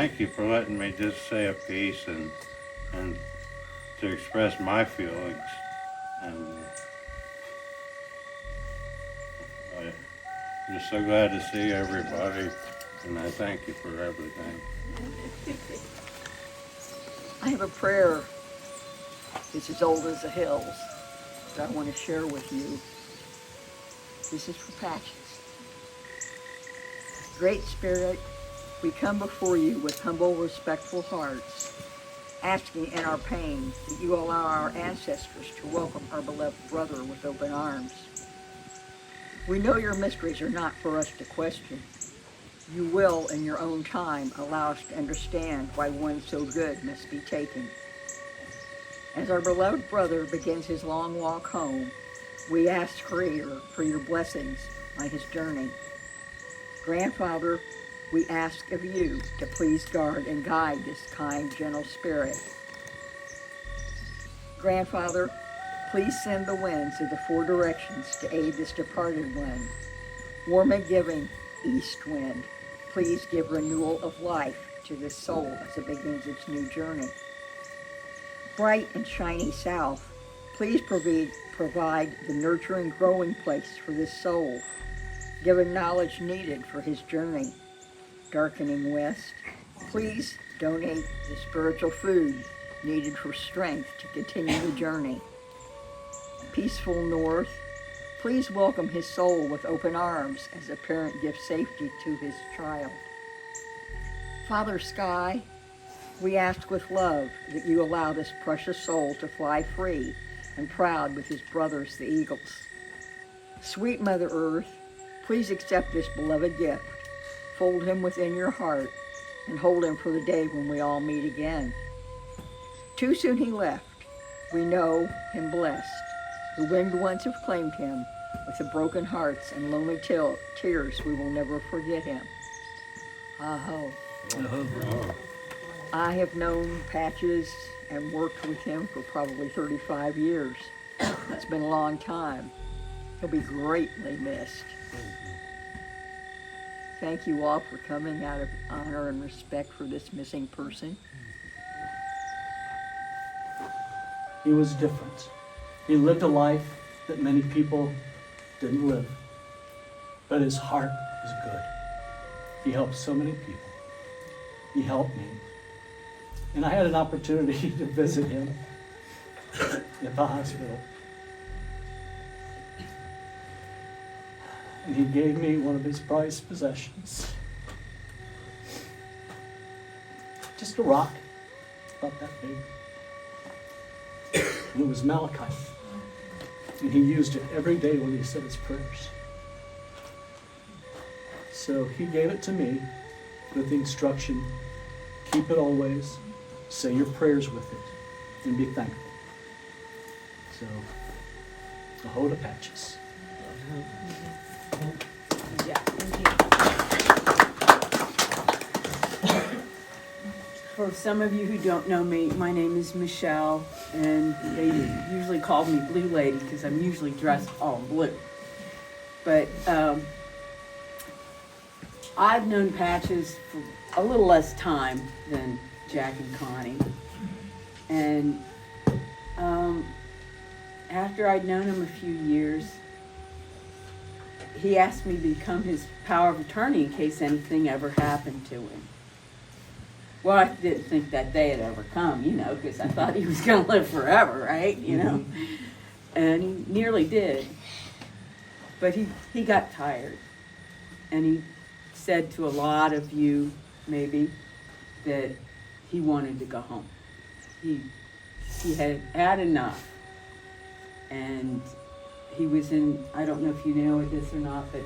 thank you for letting me just say a piece and to express my feelings. And I'm just so glad to see everybody, and I thank you for everything. I have a prayer that's as old as the hills that I want to share with you. This is for Patches. Great Spirit, we come before you with humble, respectful hearts, asking in our pain that you allow our ancestors to welcome our beloved brother with open arms. We know your mysteries are not for us to question. You will, in your own time, allow us to understand why one so good must be taken. As our beloved brother begins his long walk home, we ask, Creator, for your blessings on his journey. Grandfather, we ask of you to please guard and guide this kind, gentle spirit. Grandfather, please send the winds of the four directions to aid this departed one. Warm and giving east wind, please give renewal of life to this soul as it begins its new journey. Bright and shiny south, please provide the nurturing growing place for this soul, given knowledge needed for his journey. Darkening west, please donate the spiritual food needed for strength to continue the journey. Peaceful north, please welcome his soul with open arms as a parent gives safety to his child. Father Sky, we ask with love that you allow this precious soul to fly free and proud with his brothers, the eagles. Sweet Mother Earth, please accept this beloved gift, fold him within your heart, and hold him for the day when we all meet again. Too soon he left, we know him blessed. The winged ones have claimed him. With the broken hearts and lonely tears, we will never forget him. Aho. Oh. I have known Patches and worked with him for probably 35 years. It's been a long time. He'll be greatly missed. Thank you all for coming out of honor and respect for this missing person. He was different. He lived a life that many people didn't live, but his heart was good. He helped so many people. He helped me. And I had an opportunity to visit him at the hospital. And he gave me one of his prized possessions. Just a rock, about that big. And it was malachite. And he used it every day when he said his prayers. So he gave it to me with the instruction, keep it always, say your prayers with it, and be thankful. So, Ahoda Patches. Yeah, thank you. For some of you who don't know me, my name is Michelle, and they usually call me Blue Lady because I'm usually dressed all in blue. But I've known Patches for a little less time than Jack and Connie. And after I'd known him a few years, he asked me to become his power of attorney in case anything ever happened to him. Well, I didn't think that day had ever come, because I thought he was going to live forever, right? And he nearly did. But he got tired. And he said to a lot of you, maybe, that he wanted to go home. He had had enough. And he was in, I don't know if you know this or not, but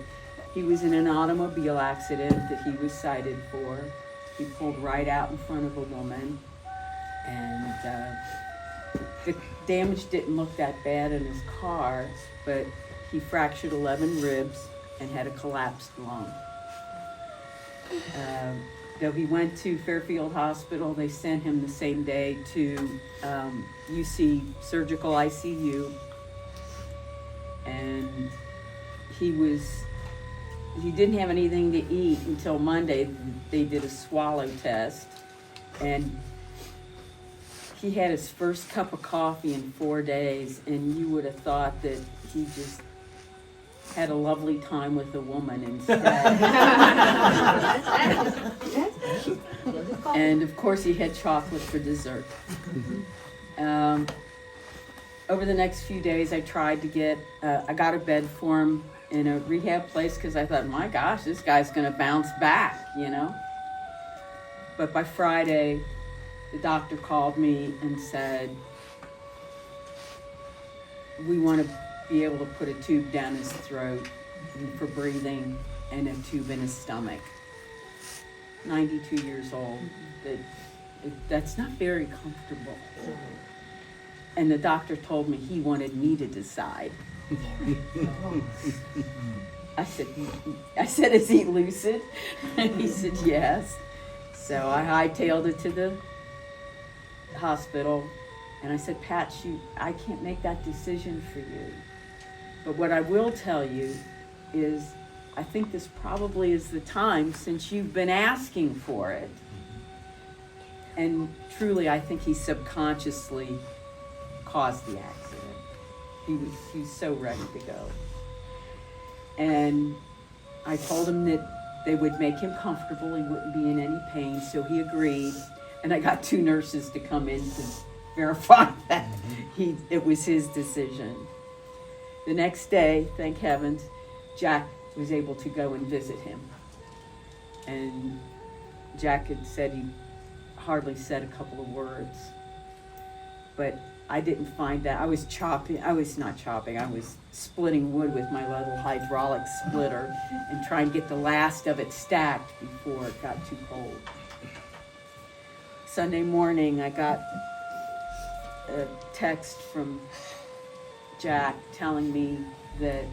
he was in an automobile accident that he was cited for. He pulled right out in front of a woman, and the damage didn't look that bad in his car, but he fractured 11 ribs and had a collapsed lung. Though he went to Fairfield Hospital, they sent him the same day to UC Surgical ICU, and he was he didn't have anything to eat until Monday. They did a swallow test, and he had his first cup of coffee in 4 days, and you would have thought that he just had a lovely time with a woman instead. And of course he had chocolate for dessert. Over the next few days I tried to get, I got a bed for him in a rehab place because I thought, my gosh, this guy's gonna bounce back, you know? But by Friday, the doctor called me and said, we want to be able to put a tube down his throat for breathing and a tube in his stomach. 92 years old. That's not very comfortable. And the doctor told me he wanted me to decide. I said, is he lucid? And he said, yes. So I hightailed it to the hospital, and I said, Pat, I can't make that decision for you. But what I will tell you is, I think this probably is the time, since you've been asking for it. And truly, I think he subconsciously caused the accident. He was so ready to go. And I told him that they would make him comfortable, he wouldn't be in any pain, so he agreed. And I got 2 nurses to come in to verify that it was his decision. The next day, thank heavens, Jack was able to go and visit him. And Jack had said he hardly said a couple of words. But I didn't find that. I was splitting wood with my little hydraulic splitter and trying to get the last of it stacked before it got too cold. Sunday morning, I got a text from Jack telling me that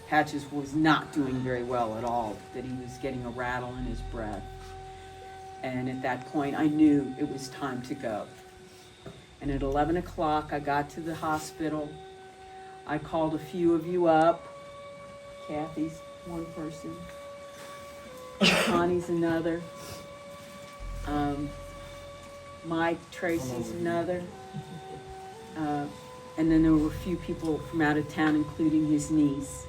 Patches was not doing very well at all, that he was getting a rattle in his breath. And at that point, I knew it was time to go. And at 11 o'clock, I got to the hospital. I called a few of you up. Kathy's one person. Connie's another. Mike, Tracy's another. And then there were a few people from out of town, including his niece.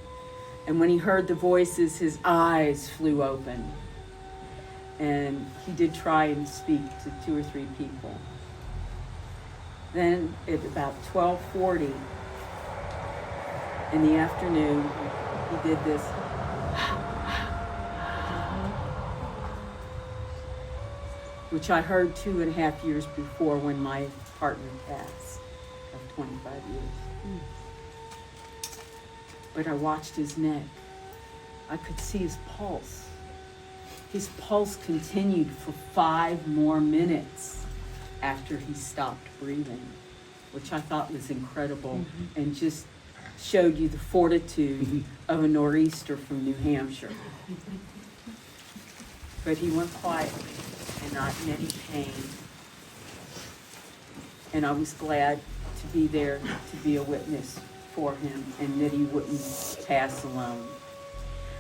And when he heard the voices, his eyes flew open. And he did try and speak to 2 or 3 people. Then at about 12:40 in the afternoon, he did this. Which I heard 2.5 years before when my partner passed of 25 years. But I watched his neck. I could see his pulse. His pulse continued for 5 more minutes after he stopped breathing, which I thought was incredible and just showed you the fortitude of a nor'easter from New Hampshire. But he went quietly and not in any pain. And I was glad to be there to be a witness for him and that he wouldn't pass alone.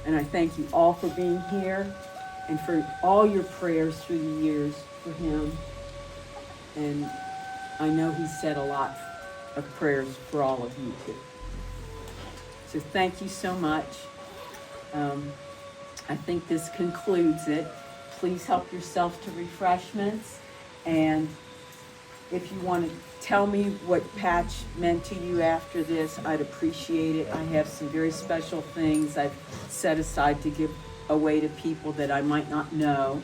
And I thank you all for being here and for all your prayers through the years for him. And I know he said a lot of prayers for all of you too. So thank you so much. I think this concludes it. Please help yourself to refreshments. And if you want to tell me what Patch meant to you after this, I'd appreciate it. I have some very special things I've set aside to give away to people that I might not know.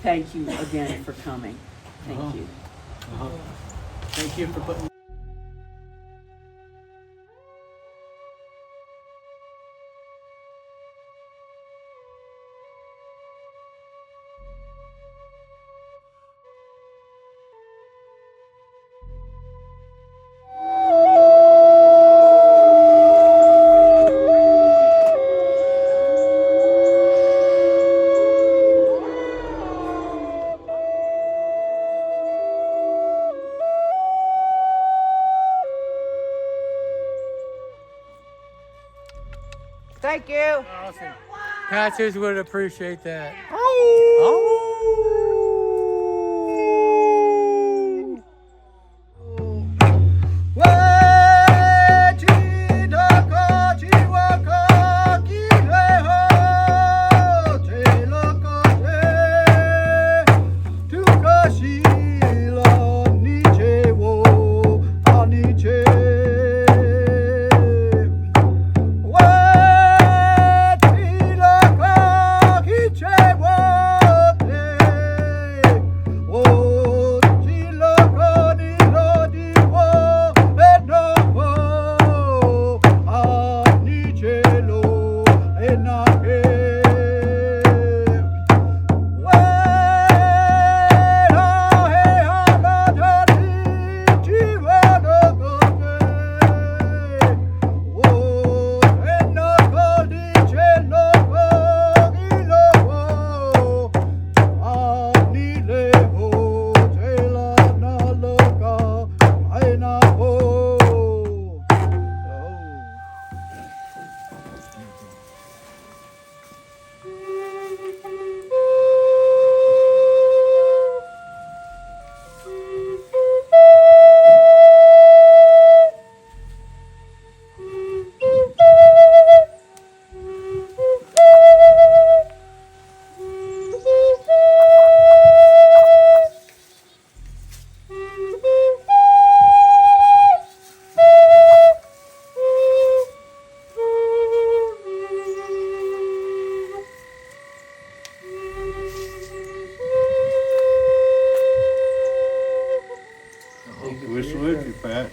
Thank you again for coming. Thank you. Thank you for putting Thank you. Awesome. Pastors would appreciate that. We salute you, Pat.